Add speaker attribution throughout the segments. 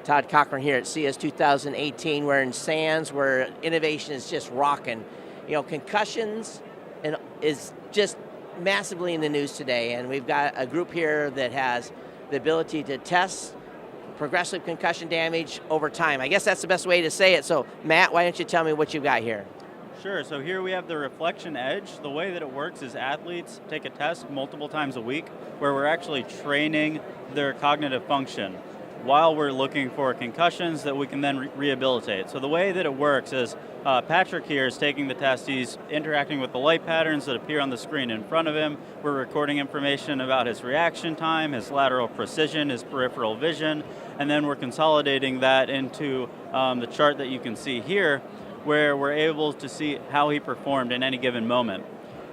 Speaker 1: Todd Cochran here at CS 2018. We're in Sands, where innovation is just rocking. You know, concussions is just massively in the news today, and we've got a group here that has the ability to test progressive concussion damage over time. I guess that's the best way to say it. So, Matt, why don't you tell me what you've got here?
Speaker 2: Sure, so here we have the Reflection Edge. The way that it works is athletes take a test multiple times a week where we're actually training their cognitive function while we're looking for concussions that we can then rehabilitate. So the way that it works is Patrick here is taking the test. He's interacting with the light patterns that appear on the screen in front of him. We're recording information about his reaction time, his lateral precision, his peripheral vision, and then we're consolidating that into the chart that you can see here, where we're able to see how he performed in any given moment.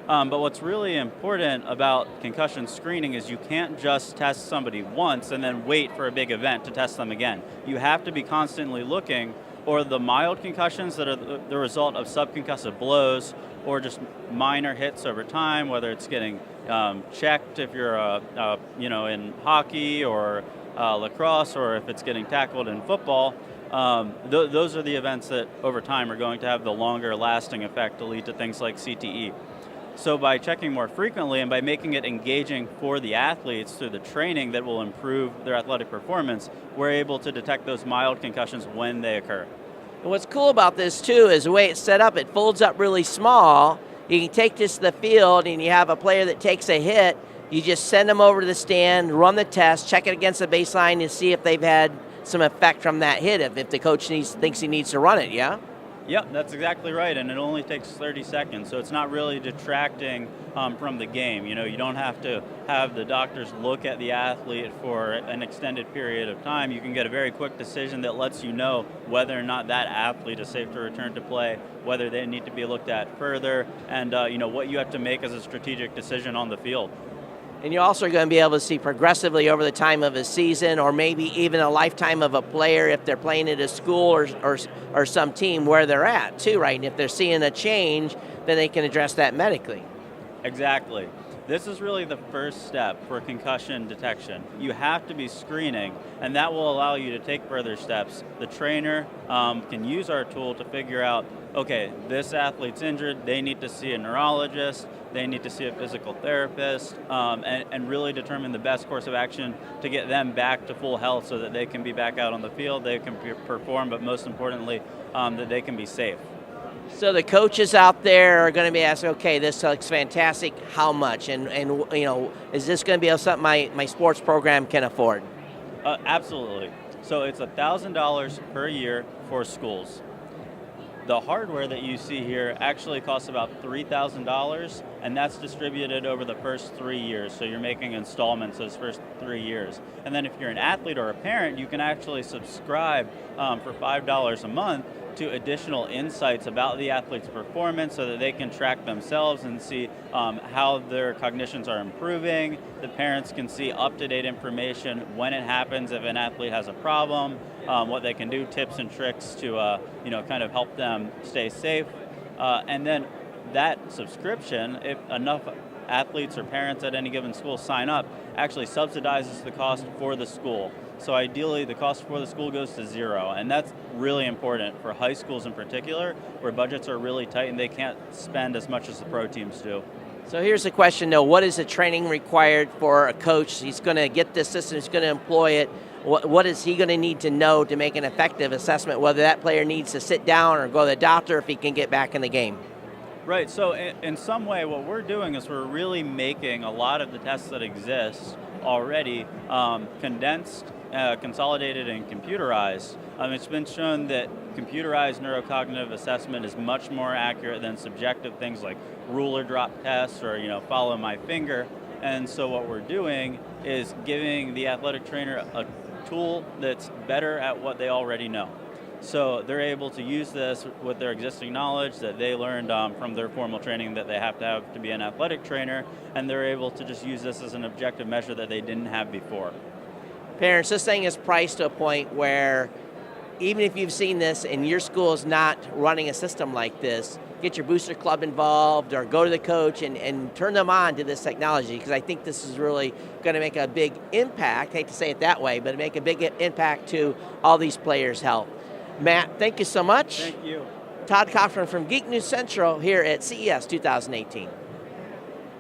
Speaker 2: But what's really important about concussion screening is you can't just test somebody once and then wait for a big event to test them again. You have to be constantly looking, or the mild concussions that are the result of subconcussive blows or just minor hits over time, whether it's getting checked if you're in hockey or lacrosse, or if it's getting tackled in football. Those are the events that over time are going to have the longer lasting effect to lead to things like CTE. So by checking more frequently and by making it engaging for the athletes through the training that will improve their athletic performance, we're able to detect those mild concussions when they occur.
Speaker 1: And what's cool about this too is the way it's set up. It folds up really small. You can take this to the field and you have a player that takes a hit. You just send them over to the stand, run the test, check it against the baseline and see if they've had some effect from that hit, if the coach thinks he needs to run it, yeah?
Speaker 2: Yep, that's exactly right, and it only takes 30 seconds, so it's not really detracting from the game. You know, you don't have to have the doctors look at the athlete for an extended period of time. You can get a very quick decision that lets you know whether or not that athlete is safe to return to play, whether they need to be looked at further, and what you have to make as a strategic decision on the field.
Speaker 1: And you're also going to be able to see progressively over the time of a season, or maybe even a lifetime of a player if they're playing at a school or some team where they're at too, right? And if they're seeing a change, then they can address that medically.
Speaker 2: Exactly. This is really the first step for concussion detection. You have to be screening, and that will allow you to take further steps. The trainer can use our tool to figure out, okay, this athlete's injured, they need to see a neurologist, they need to see a physical therapist, and really determine the best course of action to get them back to full health so that they can be back out on the field, they can perform, but most importantly, that they can be safe.
Speaker 1: So the coaches out there are going to be asking, okay, this looks fantastic, how much? And is this going to be something my sports program can afford?
Speaker 2: Absolutely. So it's $1,000 per year for schools. The hardware that you see here actually costs about $3,000, and that's distributed over the first 3 years. So you're making installments those first 3 years. And then if you're an athlete or a parent, you can actually subscribe for $5 a month to additional insights about the athlete's performance so that they can track themselves and see how their cognitions are improving. The parents can see up-to-date information when it happens, if an athlete has a problem, what they can do, tips and tricks to kind of help them stay safe. And then that subscription, if enough athletes or parents at any given school sign up, actually subsidizes the cost for the school. So ideally, the cost for the school goes to zero, and that's really important for high schools in particular, where budgets are really tight and they can't spend as much as the pro teams do.
Speaker 1: So here's the question, though. What is the training required for a coach? He's going to get this system, he's going to employ it. What is he going to need to know to make an effective assessment, whether that player needs to sit down or go to the doctor if he can get back in the game?
Speaker 2: Right, so in some way what we're doing is we're really making a lot of the tests that exist already condensed, consolidated, and computerized. It's been shown that computerized neurocognitive assessment is much more accurate than subjective things like ruler drop tests or follow my finger. And so what we're doing is giving the athletic trainer a tool that's better at what they already know. So they're able to use this with their existing knowledge that they learned from their formal training that they have to be an athletic trainer, and they're able to just use this as an objective measure that they didn't have before.
Speaker 1: Parents, this thing is priced to a point where even if you've seen this and your school is not running a system like this, get your booster club involved or go to the coach and turn them on to this technology, because I think this is really going to make a big impact. I hate to say it that way, but make a big impact to all these players' health. Matt, thank you so much.
Speaker 2: Thank you.
Speaker 1: Todd Cochran from Geek News Central here at CES 2018.